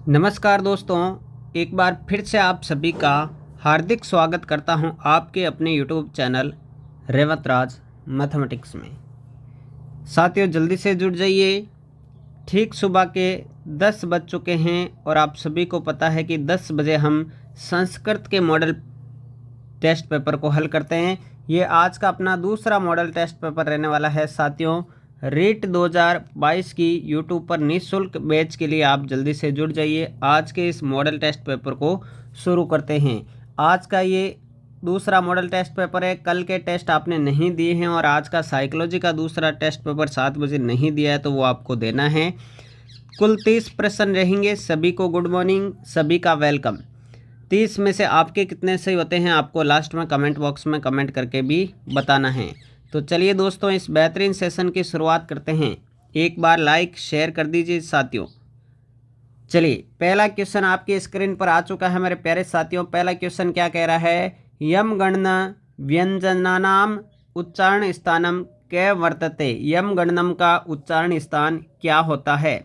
नमस्कार दोस्तों, एक बार फिर से आप सभी का हार्दिक स्वागत करता हूं आपके अपने यूट्यूब चैनल रेवत राज मैथमेटिक्स में। साथियों, जल्दी से जुड़ जाइए। ठीक सुबह के 10 बज चुके हैं और आप सभी को पता है कि 10 बजे हम संस्कृत के मॉडल टेस्ट पेपर को हल करते हैं। ये आज का अपना दूसरा मॉडल टेस्ट पेपर रहने वाला है। साथियों, रीट 2022 की यूट्यूब पर निःशुल्क बैच के लिए आप जल्दी से जुड़ जाइए। आज के इस मॉडल टेस्ट पेपर को शुरू करते हैं। आज का ये दूसरा मॉडल टेस्ट पेपर है। कल के टेस्ट आपने नहीं दिए हैं और आज का साइकोलॉजी का दूसरा टेस्ट पेपर 7 बजे नहीं दिया है, तो वो आपको देना है। कुल 30 प्रश्न रहेंगे। सभी को गुड मॉर्निंग, सभी का वेलकम। 30 में से आपके कितने सही होते हैं आपको लास्ट में कमेंट बॉक्स में कमेंट करके भी बताना है। तो चलिए दोस्तों, इस बेहतरीन सेशन की शुरुआत करते हैं। एक बार लाइक शेयर कर दीजिए साथियों। चलिए, पहला क्वेश्चन आपकी स्क्रीन पर आ चुका है मेरे प्यारे साथियों। पहला क्वेश्चन क्या कह रहा है? यम गणना व्यंजनानाम उच्चारण स्थानम कै वर्तते। यम गणनम का उच्चारण स्थान क्या होता है?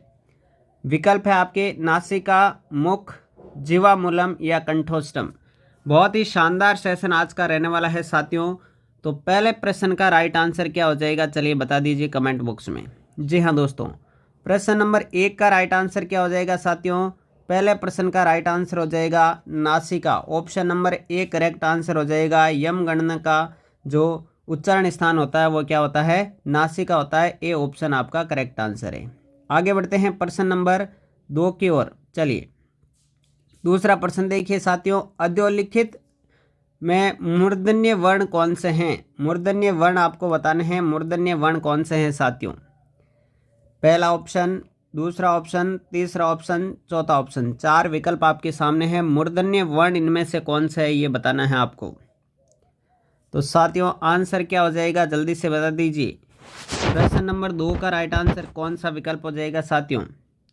विकल्प है आपके नासिका, मुख, जीवामूलम या कंठोष्टम। बहुत ही शानदार सेशन आज का रहने वाला है साथियों। तो पहले प्रश्न का राइट आंसर क्या हो जाएगा, चलिए बता दीजिए कमेंट बॉक्स में। जी हाँ दोस्तों, प्रश्न नंबर 1 का राइट आंसर क्या हो जाएगा साथियों? पहले प्रश्न का राइट आंसर हो जाएगा नासिका। ऑप्शन नंबर 1 करेक्ट आंसर हो जाएगा। यम गणना का जो उच्चारण स्थान होता है वो क्या होता है? नासिका होता है। ए ऑप्शन आपका करेक्ट आंसर है। आगे बढ़ते हैं प्रश्न नंबर 2 की ओर। चलिए, दूसरा प्रश्न देखिए साथियों। अधोलिखित में मूर्धन्य वर्ण कौन से हैं? मूर्धन्य वर्ण आपको बताने हैं। मूर्धन्य वर्ण कौन से हैं साथियों? पहला ऑप्शन, दूसरा ऑप्शन, तीसरा ऑप्शन, चौथा ऑप्शन। 4 विकल्प आपके सामने हैं। मूर्धन्य वर्ण इनमें से कौन सा है ये बताना है आपको। तो साथियों, आंसर क्या हो जाएगा जल्दी से बता दीजिए। प्रश्न नंबर 2 का राइट आंसर कौन सा विकल्प हो जाएगा साथियों?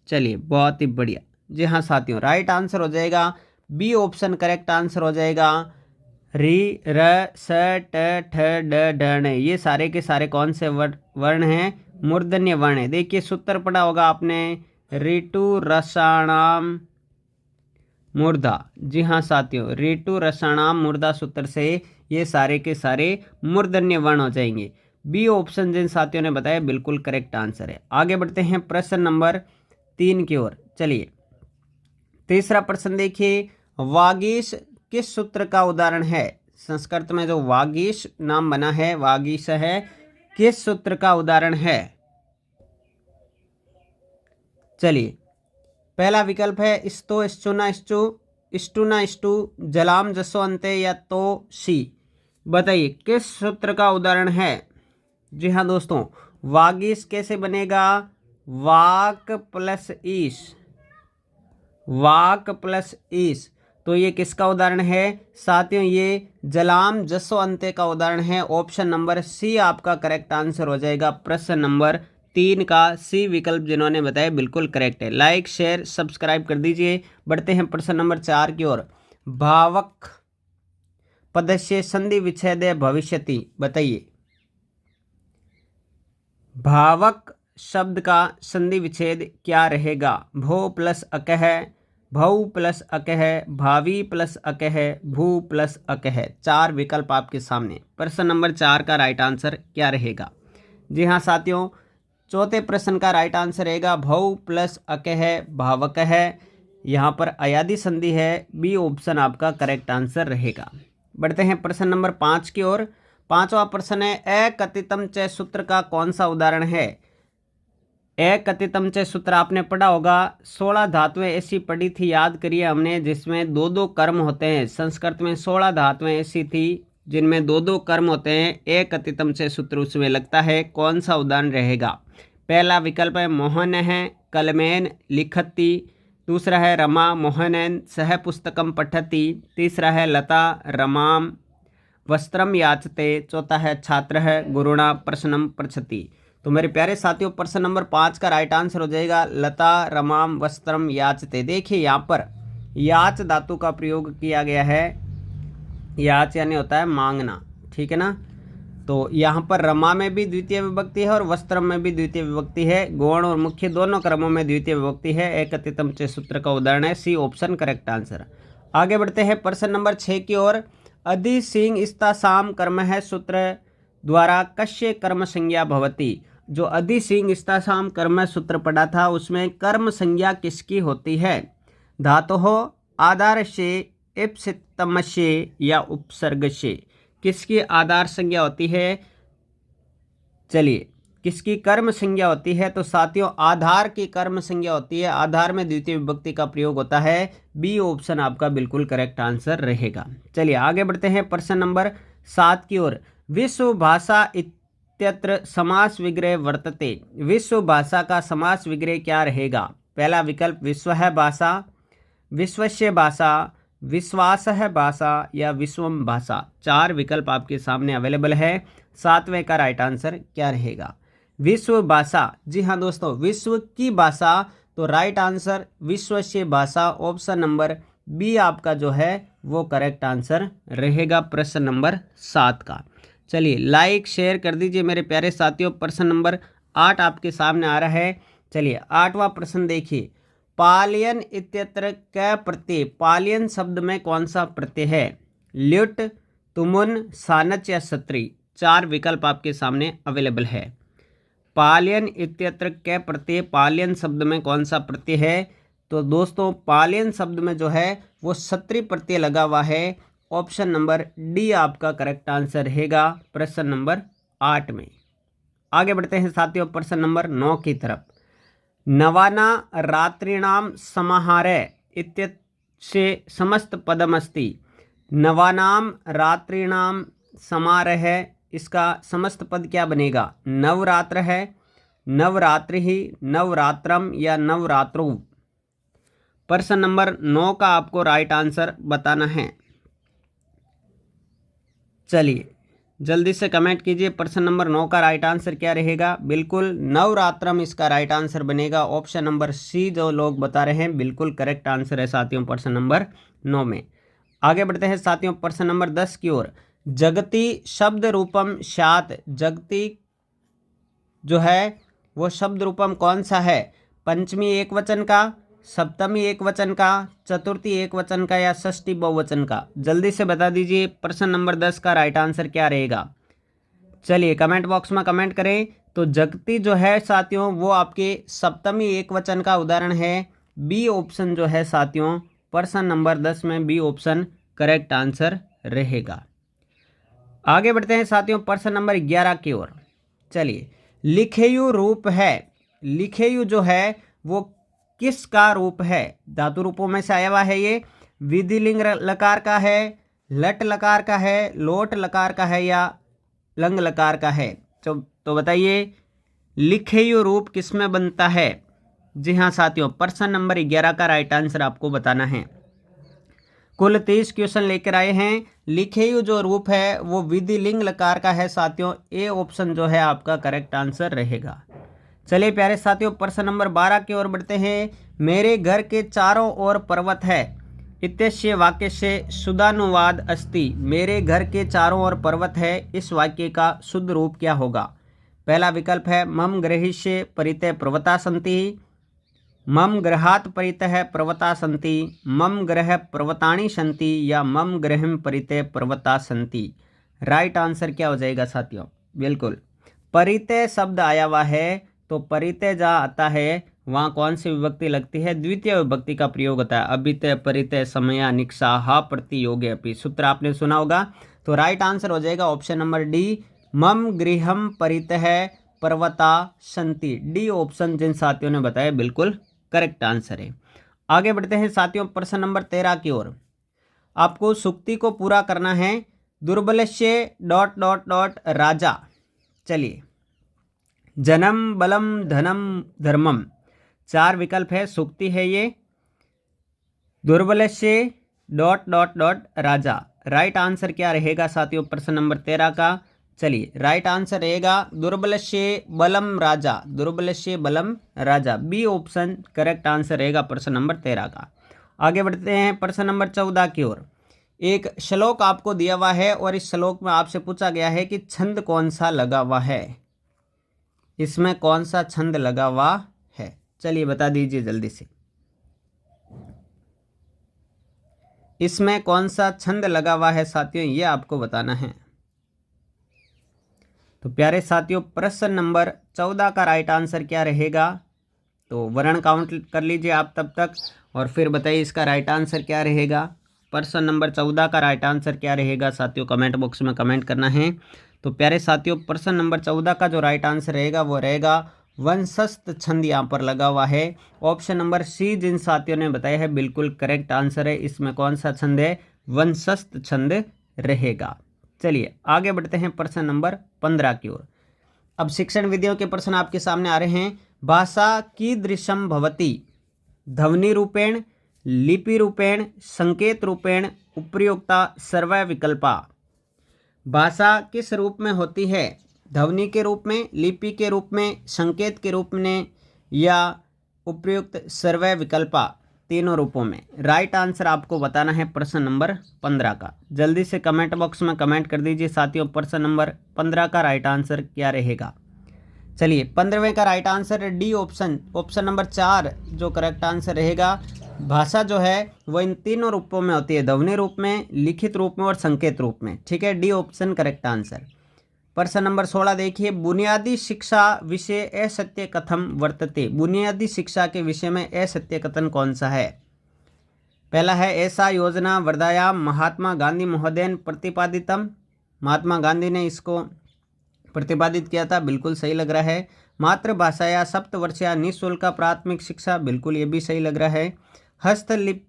चलिए, बहुत ही बढ़िया। जी हाँ साथियों, राइट आंसर हो जाएगा बी ऑप्शन करेक्ट आंसर हो जाएगा। री, र, स, ट, ठ, ड, ढ, ण, ये सारे के सारे कौन से वर्ण हैं? मूर्धन्य वर्ण है। देखिए, सूत्र पढ़ा होगा आपने, ऋतु रसाणाम मूर्धा। जी हाँ साथियों, ऋतु रसाणाम मूर्धा सूत्र से ये सारे के सारे मूर्धन्य वर्ण हो जाएंगे। बी ऑप्शन जिन साथियों ने बताया बिल्कुल करेक्ट आंसर है। आगे बढ़ते हैं प्रश्न नंबर 3 की ओर। चलिए, तीसरा प्रश्न देखिए। वागीश किस सूत्र का उदाहरण है? संस्कृत में जो वागीश नाम बना है, वागीश है, किस सूत्र का उदाहरण है? चलिए, पहला विकल्प है स्तो, स्चुना, स्चु, स्टुना, स्टु, जलाम, जसो, अंते या तो सी। बताइए किस सूत्र का उदाहरण है? जी हाँ दोस्तों, वागीश कैसे बनेगा? वाक प्लस ईश, वाक प्लस ईश। तो ये किसका उदाहरण है साथियों? ये जलाम जसो अंत्य का उदाहरण है। ऑप्शन नंबर सी आपका करेक्ट आंसर हो जाएगा। प्रश्न नंबर 3 का सी विकल्प जिन्होंने बताया बिल्कुल करेक्ट है। लाइक शेयर सब्सक्राइब कर दीजिए। बढ़ते हैं प्रश्न नंबर 4 की ओर। भावक पदस्य संधि विच्छेद भविष्यति। बताइए, भावक शब्द का संधि विच्छेद क्या रहेगा? भो प्लस अकह, भऊ प्लस अकह, भावी प्लस अकह, भू प्लस अकह। 4 विकल्प आपके सामने। प्रश्न नंबर 4 का राइट आंसर क्या रहेगा? जी हाँ साथियों, चौथे प्रश्न का राइट आंसर रहेगा भऊ प्लस अकह भावक है। यहाँ पर अयादि संधि है। बी ऑप्शन आपका करेक्ट आंसर रहेगा। बढ़ते हैं प्रश्न नंबर 5 की ओर। 5वां प्रश्न है अकथितम च सूत्र का कौन सा उदाहरण है? अकथितम च सूत्र आपने पढ़ा होगा। 16 धातुएं ऐसी पढ़ी थी, याद करिए हमने, जिसमें 2-2 कर्म होते हैं। संस्कृत में 16 धातुएं ऐसी थी जिनमें 2-2 कर्म होते हैं। अकथितम च सूत्र उसमें लगता है। कौन सा उदाहरण रहेगा? पहला विकल्प है मोहन है, कलमेन लिखती। दूसरा है रमा मोहनन सह पुस्तकम पठती। तीसरा है लता रमाम वस्त्रम याचते। चौथा है छात्र है गुरुणा प्रश्नम पृच्छति। तो मेरे प्यारे साथियों, प्रश्न नंबर 5 का राइट आंसर हो जाएगा लता रमाम वस्त्रम याचते। देखिए, यहाँ पर याच धातु का प्रयोग किया गया है। याच यानी होता है मांगना, ठीक है ना। तो यहाँ पर रमा में भी द्वितीय विभक्ति है और वस्त्रम में भी द्वितीय विभक्ति है। गौण और मुख्य दोनों क्रमों में द्वितीय विभक्ति है। एकतितम च सूत्र का उदाहरण है सी ऑप्शन करेक्ट आंसर। आगे बढ़ते हैं प्रश्न नंबर 6 की ओर। अधि सिंह इस्ता साम कर्म है सूत्र द्वारा कस्य कर्म संज्ञा भवति। जो अधि सिंह इस्ता साम कर्म सूत्र पढ़ा था उसमें कर्म संज्ञा किसकी होती है? धातुः आधार से, इप्सितम से या उपसर्ग से किसकी आधार संज्ञा होती है? चलिए, किसकी कर्म संज्ञा होती है? तो साथियों आधार की कर्म संज्ञा होती है। आधार में द्वितीय विभक्ति का प्रयोग होता है। बी ऑप्शन आपका बिल्कुल करेक्ट आंसर रहेगा। चलिए आगे बढ़ते हैं प्रश्न नंबर 7 की ओर। विश्व भाषा इत्यत्र समास विग्रह वर्तते। विश्व भाषा का समास विग्रह क्या रहेगा? पहला विकल्प विश्व है भाषा, विश्वस्य भाषा, विश्वास है भाषा या विश्वम भाषा। 4 विकल्प आपके सामने अवेलेबल है। 7वें का राइट आंसर क्या रहेगा? विश्व भाषा। जी हाँ दोस्तों, विश्व की भाषा, तो राइट आंसर विश्व से भाषा। ऑप्शन नंबर बी आपका जो है वो करेक्ट आंसर रहेगा प्रश्न नंबर 7 का। चलिए लाइक शेयर कर दीजिए मेरे प्यारे साथियों। प्रश्न नंबर 8 आपके सामने आ रहा है। चलिए 8वां प्रश्न देखिए। पालयन इत्यत्र क प्रत्यय। पालयन शब्द में कौन सा प्रत्यय है? ल्युट, तुमुन, सानच या सत्री। 4 विकल्प आपके सामने अवेलेबल है। पालयन इत्यत्र क प्रत्यय, पालयन शब्द में कौन सा प्रत्यय है? तो दोस्तों पालयन शब्द में जो है वो सत्री प्रत्यय लगा हुआ है। ऑप्शन नंबर डी आपका करेक्ट आंसर रहेगा प्रश्न नंबर 8 में। आगे बढ़ते हैं साथियों प्रश्न नंबर 9 की तरफ। नवाना रात्रिणाम समाहारे इत्यस्य समस्त पदमस्ति। नवानाम रात्रिणाम समारोह, इसका समस्त पद क्या बनेगा? नवरात्र है, नवरात्रि ही, नवरात्रम या नवरात्रु। प्रश्न नंबर 9 का आपको राइट आंसर बताना है। चलिए जल्दी से कमेंट कीजिए। प्रश्न नंबर 9 का राइट आंसर क्या रहेगा? बिल्कुल नवरात्रम इसका राइट आंसर बनेगा। ऑप्शन नंबर सी जो लोग बता रहे हैं बिल्कुल करेक्ट आंसर है साथियों प्रश्न नंबर 9 में। आगे बढ़ते हैं साथियों प्रश्न नंबर 10 की ओर। जगती शब्द रूपम स्यात्। जगती जो है वो शब्द रूपम कौन सा है? पंचमी एक वचन का, सप्तमी एक वचन का, चतुर्थी एक वचन का या षष्ठी बहुवचन का। जल्दी से बता दीजिए प्रश्न नंबर 10 का राइट आंसर क्या रहेगा। चलिए कमेंट बॉक्स में कमेंट करें। तो जगती जो है साथियों वो आपके सप्तमी एक वचन का उदाहरण है। बी ऑप्शन जो है साथियों प्रश्न नंबर 10 में बी ऑप्शन करेक्ट आंसर रहेगा। आगे बढ़ते हैं साथियों प्रश्न नंबर 11 की ओर। चलिए लिखेयु रूप है। लिखेयु जो है वो किसका रूप है? धातु रूपों में से आया हुआ है। ये विधिलिंग लकार का है, लट लकार का है, लोट लकार का है या लंग लकार का है। तो बताइए लिखेयु रूप किस में बनता है? जी हाँ साथियों प्रश्न नंबर 11 का राइट आंसर आपको बताना है। कुल 30 क्वेश्चन लेकर आए हैं। लिखेयु जो रूप है वो विधिलिंग लकार का है साथियों। ए ऑप्शन जो है आपका करेक्ट आंसर रहेगा। चलिए प्यारे साथियों प्रश्न नंबर 12 की ओर बढ़ते हैं। मेरे घर के चारों ओर पर्वत है इत्यस्य वाक्य से शुद्धानुवाद अस्ति। मेरे घर के चारों ओर पर्वत है, इस वाक्य का शुद्ध रूप क्या होगा? पहला विकल्प है मम गृहस्य परितः पर्वता सन्ति, मम गृहात् परितः पर्वता सन्ति, मम गृह पर्वतानि सन्ति या मम गृहं परितः पर्वता सन्ति। राइट आंसर क्या हो जाएगा साथियों? बिल्कुल परितः शब्द आया हुआ है, तो परितः जहाँ आता है वहाँ कौन सी विभक्ति लगती है? द्वितीय विभक्ति का प्रयोग होता है। अभितः, परितः, समया, निक्षा, हा प्रतियोगे अपि। सूत्र आपने सुना होगा। तो राइट आंसर हो जाएगा ऑप्शन नंबर डी मम गृहम परितः पर्वता सन्ति। डी ऑप्शन जिन साथियों ने बताया बिल्कुल करेक्ट आंसर है। आगे बढ़ते हैं साथियों प्रश्न नंबर 13 की ओर। आपको सूक्ति को पूरा करना है। दुर्बलस्य ... राजा। चलिए जनम बलम धनम धर्मम 4 विकल्प है, सूक्ति है ये। दुर्बलस्य ... राजा। राइट आंसर क्या रहेगा साथियों प्रश्न नंबर 13 का? चलिए राइट आंसर रहेगा दुर्बलस्य बलम राजा। दुर्बलस्य बलम राजा। बी ऑप्शन करेक्ट आंसर रहेगा प्रश्न नंबर 13 का। आगे बढ़ते हैं प्रश्न नंबर 14 की ओर। एक श्लोक आपको दिया हुआ है और इस श्लोक में आपसे पूछा गया है कि छंद कौन सा लगा हुआ है, इसमें कौन सा छंद लगा हुआ है, चलिए बता दीजिए जल्दी से। इसमें कौन सा छंद लगा हुआ है साथियों, ये आपको बताना है। तो प्यारे साथियों, प्रश्न नंबर 14 का राइट आंसर क्या रहेगा, तो वर्ण काउंट कर लीजिए आप तब तक और फिर बताइए इसका राइट आंसर क्या रहेगा। प्रश्न नंबर 14 का राइट आंसर क्या रहेगा साथियों, कमेंट बॉक्स में कमेंट करना है। तो प्यारे साथियों, प्रश्न नंबर 14 का जो राइट आंसर रहेगा वो रहेगा वंशस्थ छंद, यहाँ पर लगा हुआ है। ऑप्शन नंबर सी जिन साथियों ने बताया है बिल्कुल करेक्ट आंसर है। इसमें कौन सा छंद है, वंशस्थ छंद रहेगा। चलिए आगे बढ़ते हैं प्रश्न नंबर 15 की ओर। अब शिक्षण विधियों के प्रश्न आपके सामने आ रहे हैं। भाषा कीदृशं भवति, ध्वनि रूपेण, लिपि रूपेण, संकेत रूपेण, उपर्युक्ता सर्वविकल्पा। भाषा किस रूप में होती है, ध्वनि के रूप में, लिपि के रूप में, संकेत के रूप में या उपर्युक्त सर्वविकल्पा, तीनों रूपों में। राइट आंसर आपको बताना है प्रश्न नंबर 15 का। जल्दी से कमेंट बॉक्स में कमेंट कर दीजिए साथियों, प्रश्न नंबर 15 का राइट आंसर क्या रहेगा। चलिए 15वें का right answer D option, option number 4 जो करेक्ट आंसर रहेगा। भाषा जो है वो इन तीनों रूपों में होती है, ध्वनि रूप में, लिखित रूप में और संकेत रूप में। ठीक है, डी ऑप्शन करेक्ट आंसर। प्रश्न नंबर 16 देखिए, बुनियादी शिक्षा विषय असत्य कथम वर्तते। बुनियादी शिक्षा के विषय में असत्य कथन कौन सा है। पहला है ऐसा योजना वर्धायाम महात्मा गांधी महोदयन प्रतिपादितम, महात्मा गांधी ने इसको प्रतिपादित किया था, बिल्कुल सही लग रहा है। मातृभाषा या सप्तवर्षीय निःशुल्क प्राथमिक शिक्षा, बिल्कुल ये भी सही लग रहा है। हस्तलिप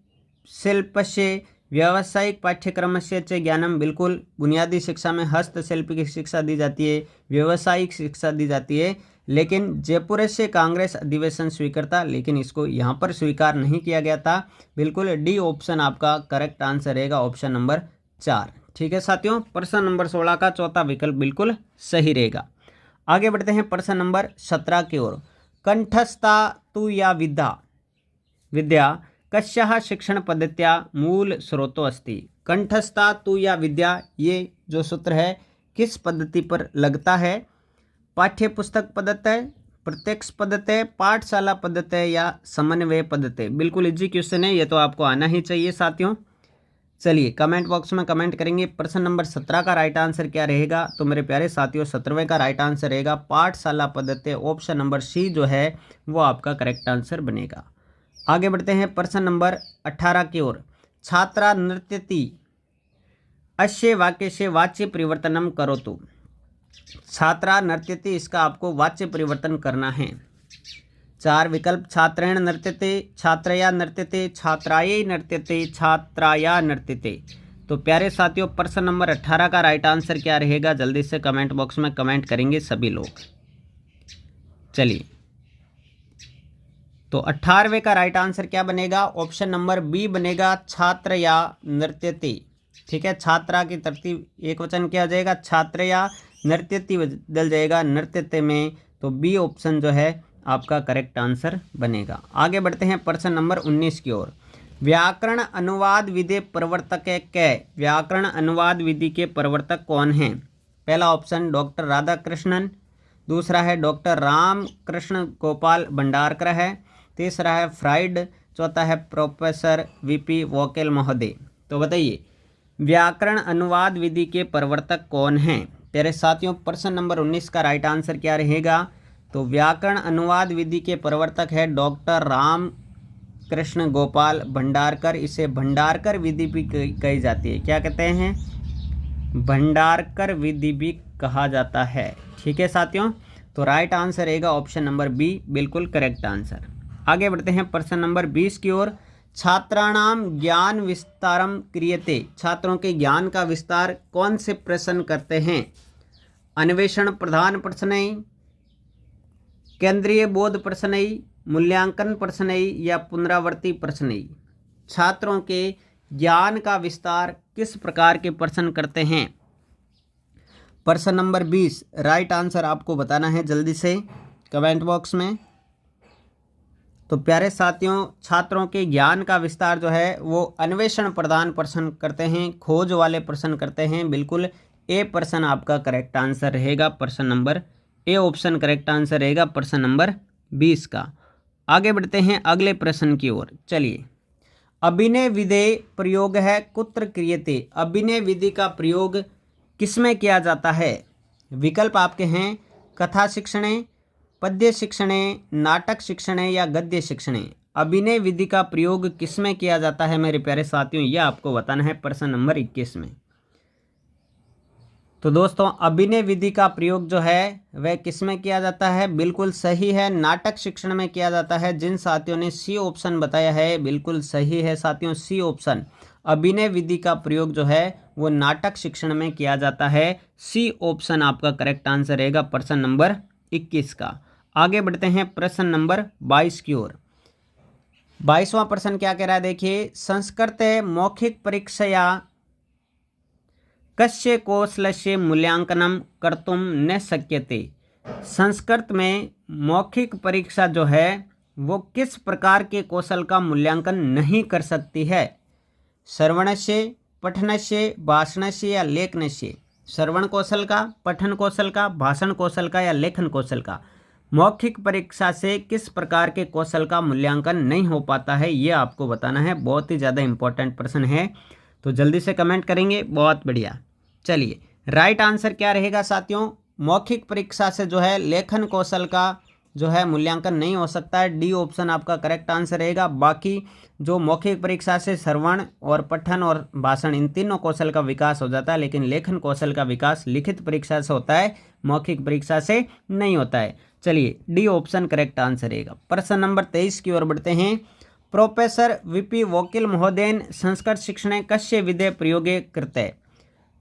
शिल्प से व्यावसायिक पाठ्यक्रम से च ज्ञानम, बिल्कुल बुनियादी शिक्षा में हस्तशिल्प की शिक्षा दी जाती है, व्यावसायिक शिक्षा दी जाती है। लेकिन जयपुर से कांग्रेस अधिवेशन स्वीकारता, लेकिन इसको यहाँ पर स्वीकार नहीं किया गया था। बिल्कुल डी ऑप्शन आपका करेक्ट आंसर रहेगा, ऑप्शन नंबर 4। ठीक है साथियों, प्रश्न नंबर 16 का चौथा विकल्प बिल्कुल सही रहेगा। आगे बढ़ते हैं प्रश्न नंबर 17 की ओर। कंठस्था तु या विद्या कस्याः शिक्षण पद्धत्या मूल स्रोतो अस्ति। कंठस्था तु या विद्या, ये जो सूत्र है किस पद्धति पर लगता है। पाठ्य पुस्तक पद्धति है, प्रत्यक्ष पद्धति है, पाठशाला पद्धति है या समन्वय पद्धति है। बिल्कुल इजी क्वेश्चन है, ये तो आपको आना ही चाहिए साथियों। चलिए कमेंट बॉक्स में कमेंट करेंगे प्रश्न नंबर 17 का राइट आंसर क्या रहेगा। तो मेरे प्यारे साथियों 17वें का राइट आंसर रहेगा पाठशाला पद्धति, ऑप्शन नंबर सी जो है वो आपका करेक्ट आंसर बनेगा। आगे बढ़ते हैं प्रश्न नंबर 18 की ओर। छात्रा नृत्यति अस्य वाक्य से वाच्य परिवर्तनम करोतु। छात्रा नृत्यति, इसका आपको वाच्य परिवर्तन करना है। 4 विकल्प, छात्रेण नृत्यते, छात्रया नृत्यते, छात्रायै नृत्यते, छात्राया नृत्यते। तो प्यारे साथियों प्रश्न नंबर 18 का राइट आंसर क्या रहेगा, जल्दी से कमेंट बॉक्स में कमेंट करेंगे सभी लोग। चलिए तो 18वें का राइट आंसर क्या बनेगा, ऑप्शन नंबर बी बनेगा, छात्रया नृत्यते। ठीक है, छात्रा की तरतीब एक वचन क्या हो जाएगा, छात्रया, नृत्यति बदल जाएगा नृत्यते में। तो बी ऑप्शन जो है आपका करेक्ट आंसर बनेगा। आगे बढ़ते हैं प्रश्न नंबर 19 की ओर। व्याकरण अनुवाद विधि प्रवर्तक के, व्याकरण अनुवाद विधि के प्रवर्तक कौन हैं। पहला ऑप्शन डॉक्टर राधाकृष्णन, दूसरा है डॉक्टर राम कृष्ण गोपाल भंडारकर है, तीसरा है फ्राइड, चौथा है प्रोफेसर वीपी वोकेल महोदय। तो बताइए व्याकरण अनुवाद विधि के प्रवर्तक कौन हैं। तेरे साथियों प्रश्न नंबर 19 का राइट आंसर क्या रहेगा, तो व्याकरण अनुवाद विधि के प्रवर्तक है डॉक्टर राम कृष्ण गोपाल भंडारकर। इसे भंडारकर विधि भी कही जाती है। क्या कहते हैं, भंडारकर विधि भी कहा जाता है। ठीक है साथियों, तो राइट आंसर रहेगा ऑप्शन नंबर बी, बिल्कुल करेक्ट आंसर। आगे बढ़ते हैं प्रश्न नंबर 20 की ओर। छात्राणाम ज्ञान विस्तारम क्रियते, छात्रों के ज्ञान का विस्तार कौन से प्रश्न करते हैं। अन्वेषण प्रधान प्रश्न, केंद्रीय बोध प्रश्न, मूल्यांकन प्रश्न या पुनरावर्ती प्रश्न। छात्रों के ज्ञान का विस्तार किस प्रकार के प्रश्न करते हैं। प्रश्न नंबर 20 राइट आंसर आपको बताना है जल्दी से कमेंट बॉक्स में। तो प्यारे साथियों, छात्रों के ज्ञान का विस्तार जो है वो अन्वेषण प्रधान प्रश्न करते हैं, खोज वाले प्रश्न करते हैं। बिल्कुल ए प्रश्न आपका करेक्ट आंसर रहेगा, प्रश्न number A option correct answer रहेगा प्रश्न नंबर 20 का। आगे बढ़ते हैं अगले प्रश्न की ओर। चलिए, अभिनय विधेय प्रयोग है कुत्र क्रियते। अभिनय विधि का प्रयोग किसमें किया जाता है? विकल्प आपके हैं कथा शिक्षणे, पद्य शिक्षणे, नाटक शिक्षणे या गद्य शिक्षणे। अभिनय विधि का प्रयोग किसमें किया जाता है मेरे प्यारे साथियों, यह आपको बताना है प्रश्न नंबर 21 में। तो दोस्तों, अभिनय विधि का प्रयोग जो है वह किसमें किया जाता है? बिल्कुल सही है, नाटक शिक्षण में किया जाता है। जिन साथियों ने सी ऑप्शन बताया है बिल्कुल सही है साथियों, सी ऑप्शन। अभिनय विधि का प्रयोग जो है वो नाटक शिक्षण में किया जाता है। सी ऑप्शन आपका करेक्ट आंसर रहेगा प्रश्न नंबर 21 का। आगे बढ़ते हैं प्रश्न नंबर 22 की ओर। 22वां प्रश्न क्या कह रहा है देखिए, संस्कृत मौखिक परीक्षया कस्य कौशलस्य मूल्यांकनम कर्तुम न शक्यते। संस्कृत में मौखिक परीक्षा जो है वो किस प्रकार के कौशल का मूल्यांकन नहीं कर सकती है? श्रवणस्य, पठनस्य, भाषणस्य या लेखनस्य। श्रवण कौशल का, पठन कौशल का, भाषण कौशल का या लेखन कौशल का। मौखिक परीक्षा से किस प्रकार के कौशल का मूल्यांकन नहीं हो पाता है, ये आपको बताना है। बहुत ही ज़्यादा इंपॉर्टेंट प्रश्न है, तो जल्दी से कमेंट करेंगे। बहुत बढ़िया। चलिए, राइट आंसर क्या रहेगा साथियों? मौखिक परीक्षा से जो है लेखन कौशल का जो है मूल्यांकन नहीं हो सकता है। डी ऑप्शन आपका करेक्ट आंसर रहेगा। बाकी जो मौखिक परीक्षा से श्रवण और पठन और भाषण, इन तीनों कौशल का विकास हो जाता है, लेकिन लेखन कौशल का विकास लिखित परीक्षा से होता है, मौखिक परीक्षा से नहीं होता है। चलिए, डी ऑप्शन करेक्ट आंसर रहेगा। प्रश्न नंबर 23 की ओर बढ़ते हैं। प्रोफेसर वीपी वकील महोदयन संस्कृत शिक्षणे कस्य विधेय प्रयोगे कृते।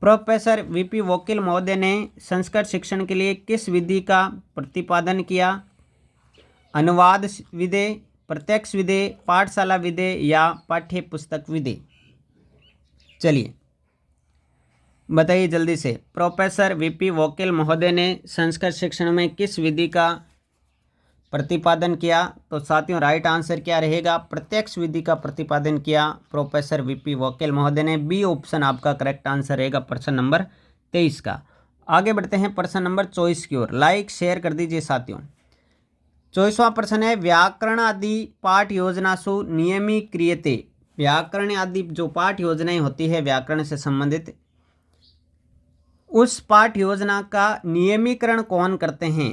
प्रोफेसर वीपी वकील महोदय ने संस्कृत शिक्षण के लिए किस विधि का प्रतिपादन किया? अनुवाद विधेय, प्रत्यक्ष विधेय, पाठशाला विधेय या पाठ्य पुस्तक विधेय। चलिए बताइए जल्दी से, प्रोफेसर वीपी वकील महोदय ने संस्कृत शिक्षण में किस विधि का प्रतिपादन किया? तो साथियों, राइट आंसर क्या रहेगा? प्रत्यक्ष विधि का प्रतिपादन किया प्रोफेसर वीपी वकील महोदय ने। बी ऑप्शन आपका करेक्ट आंसर रहेगा प्रश्न नंबर 23 का। आगे बढ़ते हैं प्रश्न नंबर 24 की ओर। लाइक शेयर कर दीजिए साथियों। 24वां प्रश्न है, व्याकरण आदि पाठ योजनासु नियमीक्रियते। व्याकरण आदि जो पाठ योजनाएं होती है व्याकरण से संबंधित, उस पाठ योजना का नियमीकरण कौन करते हैं?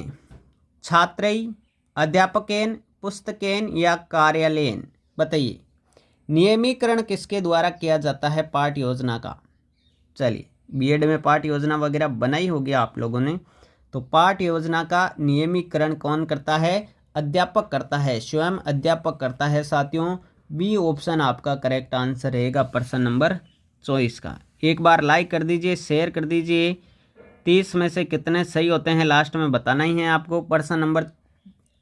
छात्रई, अध्यापकेन, पुस्तकेन या कार्यालयन। बताइए, नियमीकरण किसके द्वारा किया जाता है पाठ योजना का? चलिए, बीएड में पाठ योजना वगैरह बनाई होगी आप लोगों ने, तो पाठ योजना का नियमीकरण कौन करता है? अध्यापक करता है, स्वयं अध्यापक करता है साथियों। बी ऑप्शन आपका करेक्ट आंसर रहेगा प्रश्न नंबर 24 का। एक बार लाइक कर दीजिए, शेयर कर दीजिए। 30 में से कितने सही होते हैं लास्ट में बताना ही है आपको। प्रश्न नंबर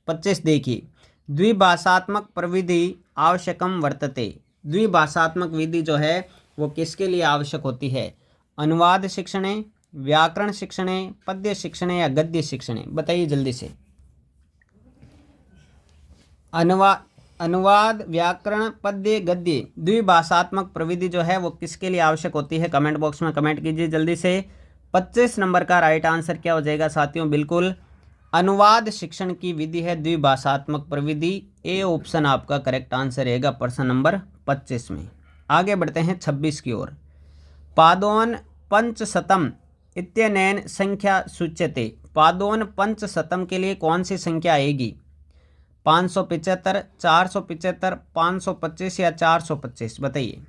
25 देखिए, द्विभाषात्मक प्रविधि आवश्यकम वर्तते। द्विभाषात्मक विधि जो है वो किसके लिए आवश्यक होती है? अनुवाद शिक्षणे, व्याकरण शिक्षणे, पद्य शिक्षणे या गद्य शिक्षणे। बताइए जल्दी से। अनुवाद, व्याकरण, पद्य, गद्य, द्विभाषात्मक प्रविधि जो है वो किसके लिए आवश्यक होती है? कमेंट बॉक्स में कमेंट कीजिए जल्दी से। 25 नंबर का राइट आंसर क्या हो जाएगा साथियों? बिल्कुल अनुवाद शिक्षण की विधि है द्विभाषात्मक प्रविधि। ए ऑप्शन आपका करेक्ट आंसर रहेगा प्रश्न नंबर 25 में। आगे बढ़ते हैं 26 की ओर। पादोन पंचशतम इत्यनेन संख्या सूच्यते। पादोन पंचशतम के लिए कौन सी संख्या आएगी? 575, 475, 525 या 425। बताइए।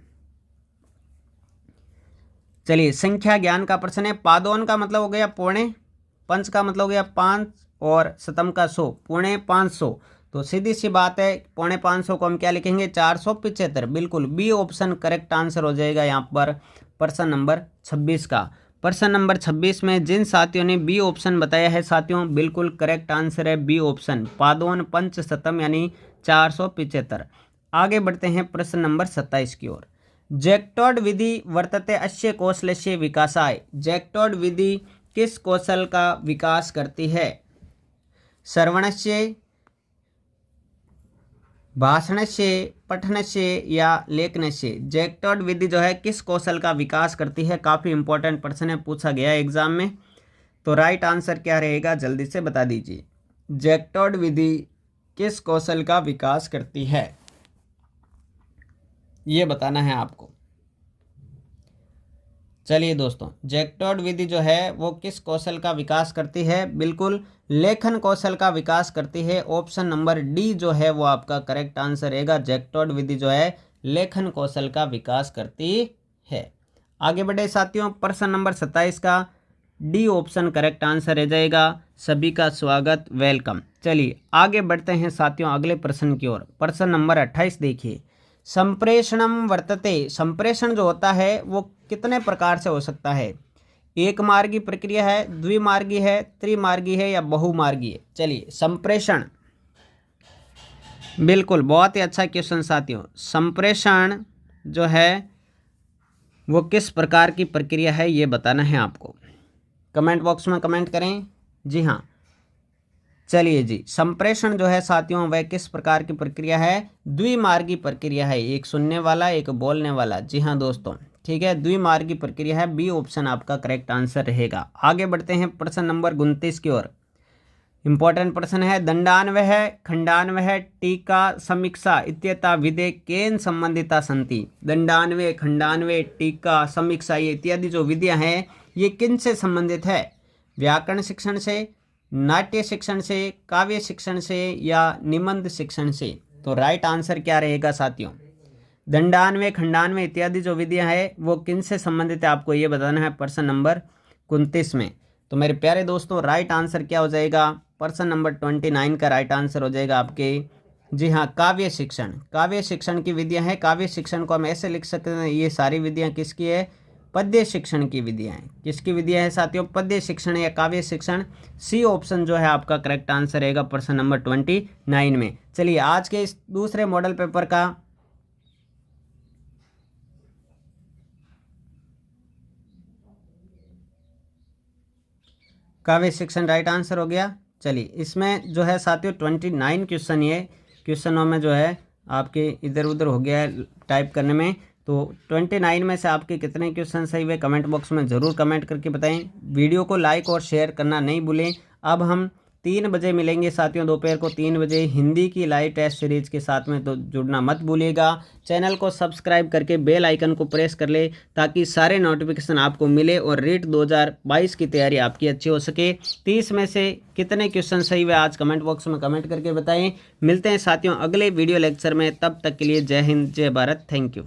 चलिए, संख्या ज्ञान का प्रश्न है। पादोन का मतलब हो गया पौने, पंच का मतलब हो गया 5 और शतम का 100, पौने 500। तो सीधी सी बात है, पौने 500 को हम क्या लिखेंगे? 475। बिल्कुल बी ऑप्शन करेक्ट आंसर हो जाएगा यहाँ पर प्रश्न नंबर 26 का। प्रश्न नंबर 26 में जिन साथियों ने बी ऑप्शन बताया है साथियों, बिल्कुल करेक्ट आंसर है बी ऑप्शन, पादोन पंचशतम यानी 475। आगे बढ़ते हैं प्रश्न नंबर 27 की ओर। जैक्टोड विधि वर्तते अस्य कौशलस्य विकासाय। जैक्टोड विधि किस कौशल का विकास करती है? श्रवणस्य, भाषणस्य, पठनस्य या लेखनस्य। जैक्टोड विधि जो है किस कौशल का विकास करती है? काफ़ी इंपॉर्टेंट प्रश्न है, पूछा गया एग्जाम में। तो राइट आंसर क्या रहेगा, जल्दी से बता दीजिए। जैक्टोड विधि किस कौशल का विकास करती है, ये बताना है आपको। चलिए दोस्तों, जैक्टोड विधि जो है वो किस कौशल का विकास करती है? बिल्कुल लेखन कौशल का विकास करती है। ऑप्शन नंबर डी जो है वो आपका करेक्ट आंसर रहेगा। जैक्टोड विधि जो है लेखन कौशल का विकास करती है। आगे बढ़े साथियों, प्रश्न नंबर 27 का डी ऑप्शन करेक्ट आंसर रह जाएगा। सभी का स्वागत, वेलकम। चलिए आगे बढ़ते हैं साथियों अगले प्रश्न की ओर। प्रश्न नंबर 28 देखिए, संप्रेषणम वर्तते। संप्रेषण जो होता है वो कितने प्रकार से हो सकता है? एक मार्गी प्रक्रिया है, द्विमार्गी है, त्रिमार्गी है या बहुमार्गी है? चलिए संप्रेषण, बिल्कुल बहुत ही अच्छा क्वेश्चन साथियों। संप्रेषण जो है वो किस प्रकार की प्रक्रिया है, ये बताना है आपको। कमेंट बॉक्स में कमेंट करें। जी हाँ, चलिए जी, संप्रेषण जो है साथियों वह किस प्रकार की प्रक्रिया है? द्विमार्गी प्रक्रिया है, एक सुनने वाला एक बोलने वाला। जी हाँ दोस्तों, ठीक है, द्विमार्गी प्रक्रिया है। बी ऑप्शन आपका करेक्ट आंसर रहेगा। आगे बढ़ते हैं प्रश्न नंबर 29 की ओर। इंपॉर्टेंट प्रश्न है, दंडान्वय, खंडान्वय, टीका, समीक्षा इत्येता विधे केन संबंधिता सन्ति। दंडान्वय, खंडान्वय, टीका, समीक्षा ये इत्यादि जो विधियां हैं ये किन से संबंधित है? व्याकरण शिक्षण से, नाट्य शिक्षण से, काव्य शिक्षण से या निबंध शिक्षण से? तो राइट आंसर क्या रहेगा साथियों? दंडान्वय, खंडान्वय इत्यादि जो विधियां हैं वो किन से संबंधित है, आपको ये बताना है प्रश्न नंबर 29 में। तो मेरे प्यारे दोस्तों राइट आंसर क्या हो जाएगा? प्रश्न नंबर 29 का राइट आंसर हो जाएगा आपके, जी हाँ, काव्य शिक्षण। काव्य शिक्षण की विधियां हैं। काव्य शिक्षण को हम ऐसे लिख सकते हैं, ये सारी विधियां किसकी है? पद्य शिक्षण की विधियां हैं। किसकी विधियां हैं साथियों? पद्य शिक्षण या काव्य शिक्षण। सी ऑप्शन जो है आपका करेक्ट आंसर रहेगा प्रश्न नंबर 29 में। चलिए आज के इस दूसरे मॉडल पेपर का काव्य शिक्षण राइट आंसर हो गया। चलिए इसमें जो है साथियों 29 क्वेश्चन, ये क्वेश्चनों में जो है आपके इधर उधर हो गया है टाइप करने में। तो 29 में से आपके कितने क्वेश्चन सही हुए कमेंट बॉक्स में ज़रूर कमेंट करके बताएं। वीडियो को लाइक और शेयर करना नहीं भूलें। अब हम 3 बजे मिलेंगे साथियों, दोपहर को 3 बजे हिंदी की लाइव टेस्ट सीरीज के साथ में, तो जुड़ना मत भूलिएगा। चैनल को सब्सक्राइब करके बेल आइकन को प्रेस कर ले ताकि सारे नोटिफिकेशन आपको मिले और रीट 2022 की तैयारी आपकी अच्छी हो सके। 30 में से कितने क्वेश्चन सही हुए आज कमेंट बॉक्स में कमेंट करके बताएं। मिलते हैं साथियों अगले वीडियो लेक्चर में, तब तक के लिए जय हिंद, जय भारत, थैंक यू।